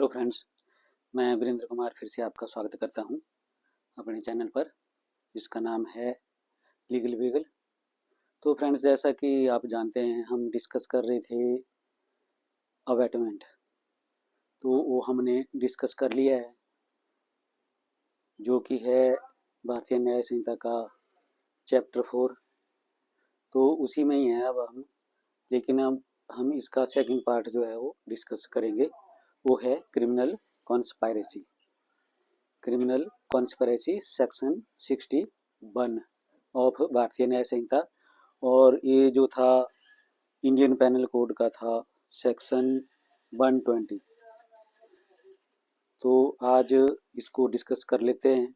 Hello friends, मैं वीरेंद्र कुमार फिर से आपका स्वागत करता हूं अपने चैनल पर, जिसका नाम है लीगल वीगल। तो फ्रेंड्स, जैसा कि आप जानते हैं, हम डिस्कस कर रहे थे अबैटमेंट। तो वो हमने डिस्कस कर लिया है, जो कि है भारतीय न्याय संहिता का चैप्टर 4। तो उसी में ही है अब हम, लेकिन अब हम इसका सेकंड पार्ट जो है वो डिस्कस करेंगे। वो है criminal conspiracy. Criminal conspiracy section 61 of भारतीय न्याय संहिता, और ये जो था इंडियन पैनल कोड का था सेक्शन 120। तो आज इसको डिस्कस कर लेते हैं।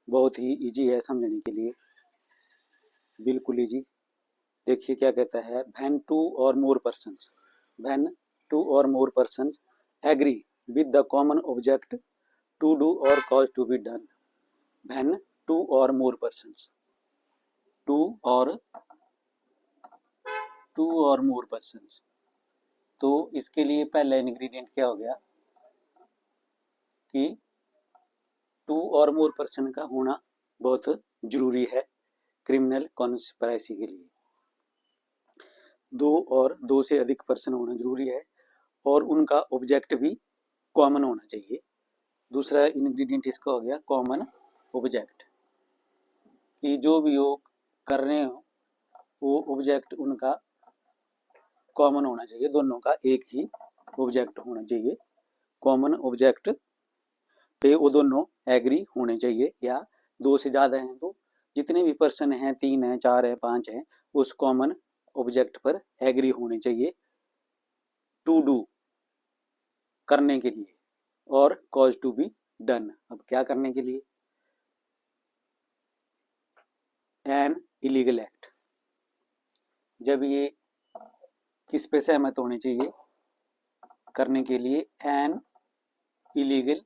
बहुत ही इजी है समझने के लिए, बिल्कुल इजी। देखिए क्या कहता है, व्हेन टू और more persons agree with the common object to do or cause to be done, when two or more persons, two or more persons। तो इसके लिए पहला इंग्रेडिएंट क्या हो गया कि टू और मोर पर्सन का होना बहुत जरूरी है क्रिमिनल कॉन्स्पिरेसी के लिए। दो से अधिक पर्सन होना जरूरी है, और उनका ऑब्जेक्ट भी कॉमन होना चाहिए। दूसरा इंग्रेडिएंट इसका हो गया कॉमन ऑब्जेक्ट, कि जो भी वो कर रहे हो वो ऑब्जेक्ट उनका कॉमन होना चाहिए, दोनों का एक ही ऑब्जेक्ट होना चाहिए। कॉमन ऑब्जेक्ट पे वो दोनों एग्री होने चाहिए, या दो से ज़्यादा हैं तो जितने भी पर्सन हैं, 3 हैं, 4 हैं, 5 हैं, उस कॉमन ऑब्जेक्ट पर एग्री होने चाहिए टू डू करने के लिए, और कॉज टू बी डन। अब क्या करने के लिए, एन इलीगल एक्ट। जब ये किस पे सहमत होने चाहिए करने के लिए, एन इलीगल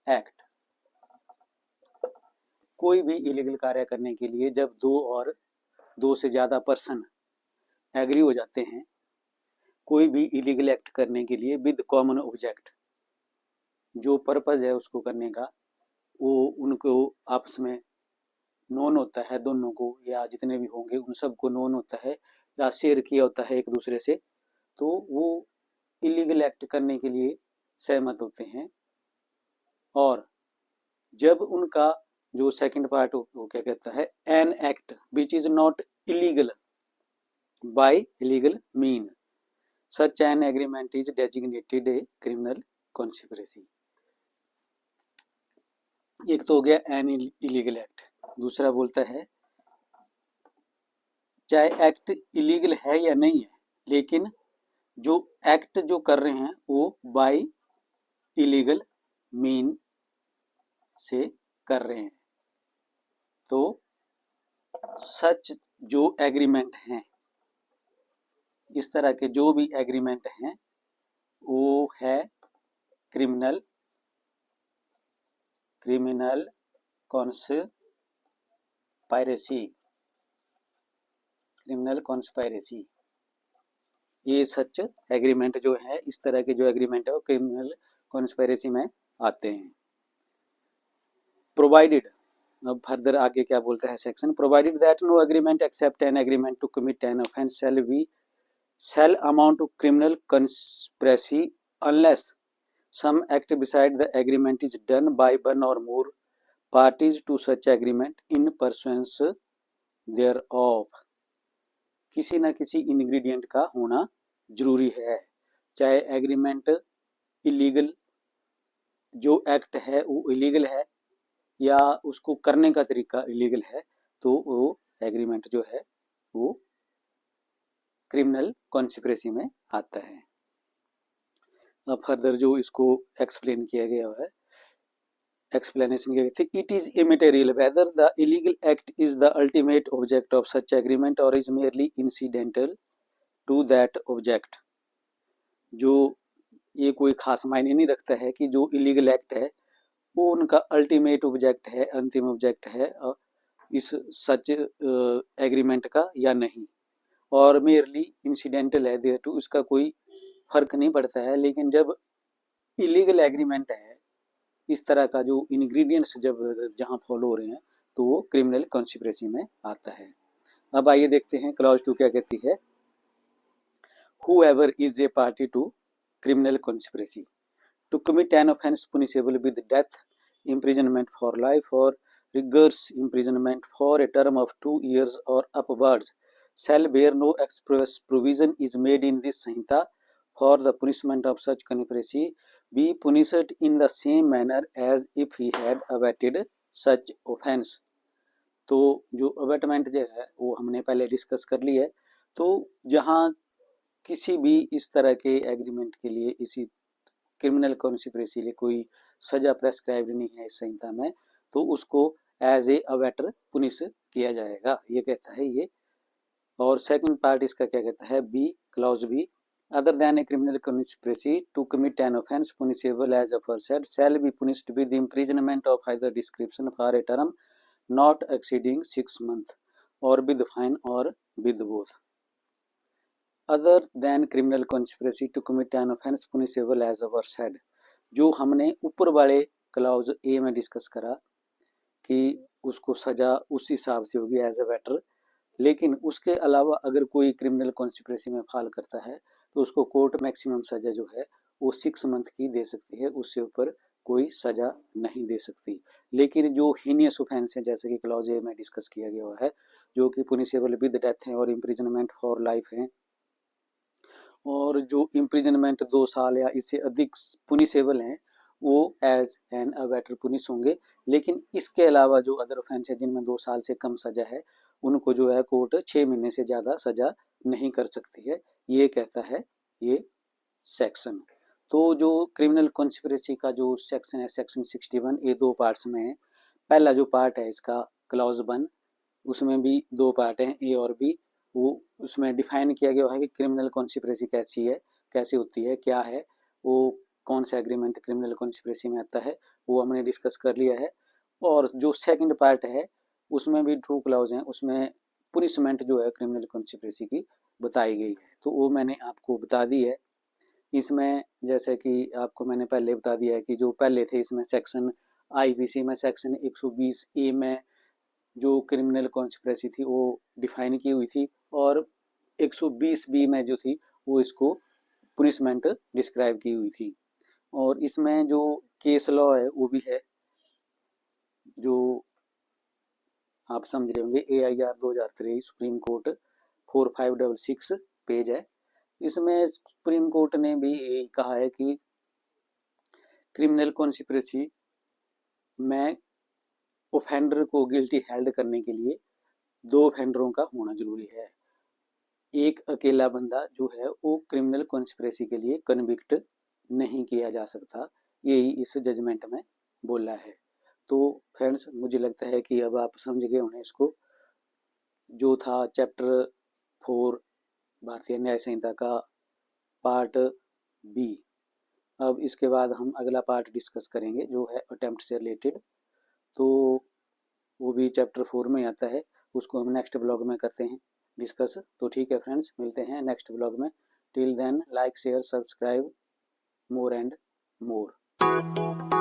एक्ट। कोई भी इलीगल कार्य करने के लिए जब दो से ज्यादा पर्सन एग्री हो जाते हैं, कोई भी इलीगल एक्ट करने के लिए विद कॉमन ऑब्जेक्ट, जो पर्पज है उसको करने का वो उनको आपस में नोन होता है, दोनों को या जितने भी होंगे उन सबको नोन होता है या शेयर किया होता है एक दूसरे से, तो वो इलीगल एक्ट करने के लिए सहमत होते हैं। और जब उनका जो सेकंड पार्ट वो क्या कहता है, an act which is not illegal by illegal mean such an agreement is designated a criminal conspiracy. एक तो हो गया एन इलीगल एक्ट। दूसरा बोलता है चाहे एक्ट इलीगल है या नहीं है, लेकिन जो एक्ट जो कर रहे हैं वो बाय इलीगल मीन से कर रहे हैं। तो सच जो एग्रीमेंट हैं, इस तरह के जो भी एग्रीमेंट हैं, वो है क्रिमिनल कॉन्स्पायरेसी। ये सच एग्रीमेंट जो है, इस तरह के जो एग्रीमेंट है वो क्रिमिनल कॉन्स्पायरेसी में आते हैं। प्रोवाइडेड, अब फर्दर आगे क्या बोलता है section, provided that no agreement except an agreement to commit an offence shall amount to criminal conspiracy unless some act beside the agreement is done by one or more parties to such agreement in pursuance thereof। किसी न किसी ingredient का होना जरूरी है, चाहे agreement illegal, जो act है वो इलीगल है या उसको करने का तरीका इलीगल है, तो वो एग्रीमेंट जो है वो क्रिमिनल कॉन्स्पिरेसी में आता है। अब फर्दर जो इसको एक्सप्लेन किया गया है, एक्सप्लेनेशन किया गया, it is immaterial whether the illegal act is the ultimate object of such agreement और is merely incidental to that object. जो ये कोई खास मायने नहीं रखता है कि जो इलीगल एक्ट है वो उनका अल्टीमेट ऑब्जेक्ट है, अंतिम ऑब्जेक्ट है इस सच एग्रीमेंट का या नहीं, और मेयरली इंसिडेंटल है देयर टू, इसका कोई फर्क नहीं पड़ता है। लेकिन जब इलीगल एग्रीमेंट है, इस तरह का जो इंग्रेडिएंट्स जब जहाँ फॉलो हो रहे हैं तो वो क्रिमिनल कॉन्स्पिरेसी में आता है। अब आइए देखते हैं क्लॉज 2 क्या कहती है। Whoever is a party to criminal conspiracy to commit an offence punishable with death, imprisonment for life, or rigorous imprisonment for a term of 2 years or upwards shall bear no express provision is made in this Sanhita for the punishment of such conspiracy be punished in the same manner as if he had abetted such offence। तो जो abetment जो है वो हमने पहले discuss कर ली है। तो जहाँ किसी भी इस तरह के एग्रीमेंट के लिए इसी क्रिमिनल कॉन्स्पिरेसी लिए कोई सजा प्रेस्क्राइब नहीं है इस संहिता में, तो उसको एज ए अवेटर पुनिश किया जाएगा, ये कहता है ये। और सेकंड पार्ट इसका क्या कहता है, B clause B, other than a criminal conspiracy to commit an offence punishable as aforesaid shall be punished with imprisonment of either description for a term not exceeding 6 months और with fine और with both. Other than criminal conspiracy to commit an offence punishable as aforesaid, जो हमने ऊपर वाले clause ए में discuss करा कि उसको सजा उस हिसाब से होगी एज अ बेटर, लेकिन उसके अलावा अगर कोई क्रिमिनल कॉन्स्पिरेसी में फाल करता है तो उसको कोर्ट मैक्सिमम सजा जो है वो 6 month की दे सकती है, उससे ऊपर कोई सजा नहीं दे सकती। लेकिन जो हीनियस ऑफेंस है जैसे कि क्लॉज ए में डिस्कस किया गया है, जो कि पुनिशेबल विद डेथ है और इम्प्रिजनमेंट फॉर लाइफ है, और जो इम्प्रिजनमेंट 2 साल या इससे अधिक पुनिशेबल हैं वो एज एन अवेटर पुनिश होंगे। लेकिन इसके अलावा जो अदर ऑफेंस है जिनमें 2 साल से कम सजा है उनको जो है कोर्ट 6 महीने से ज़्यादा सजा नहीं कर सकती है, ये कहता है ये सेक्शन। तो जो क्रिमिनल कॉन्स्पिरेसी का जो सेक्शन है सेक्शन 61, ये 2 पार्ट्स में है। पहला जो पार्ट है इसका क्लॉज 1, उसमें भी 2 पार्ट हैं ए और बी। वो उसमें डिफाइन किया गया है कि क्रिमिनल कॉन्स्पिरेसी कैसी है, कैसे होती है, क्या है, वो कौन सा एग्रीमेंट क्रिमिनल कॉन्स्पिरेसी में आता है, वो हमने डिस्कस कर लिया है। और जो सेकंड पार्ट है उसमें भी 2 क्लॉज हैं, उसमें पुनिशमेंट जो है क्रिमिनल कॉन्स्पिरेसी की बताई गई है, तो वो मैंने आपको बता दी है। इसमें जैसे कि आपको मैंने पहले बता दिया है कि जो पहले थे इसमें सेक्शन आईपीसी में सेक्शन 120 ए में जो क्रिमिनल कॉन्स्पिरेसी थी वो डिफाइन की हुई थी, और 120 बी में जो थी वो इसको पुनिशमेंट डिस्क्राइब की हुई थी। और इसमें जो केस लॉ है वो भी है, जो आप समझ रहे होंगे AIR 2023 सुप्रीम कोर्ट 4566 पेज है। इसमें सुप्रीम कोर्ट ने भी यही कहा है कि क्रिमिनल कॉन्स्पिरेसी में ऑफेंडर को गिल्टी हेल्ड करने के लिए 2 ऑफेंडरों का होना जरूरी है। एक अकेला बंदा जो है वो क्रिमिनल कॉन्स्पिरेसी के लिए कन्विक्ट नहीं किया जा सकता, यही इस जजमेंट में बोला है। तो फ्रेंड्स मुझे लगता है कि अब आप समझ गए होंगे इसको, जो था चैप्टर 4 भारतीय न्याय संहिता का पार्ट बी। अब इसके बाद हम अगला पार्ट डिस्कस करेंगे जो है अटेम्प्ट से रिलेटेड, तो वो भी चैप्टर 4 में आता है, उसको हम नेक्स्ट ब्लॉग में करते हैं डिस्कस। तो ठीक है फ्रेंड्स, मिलते हैं नेक्स्ट ब्लॉग में। Till then like share subscribe more and more.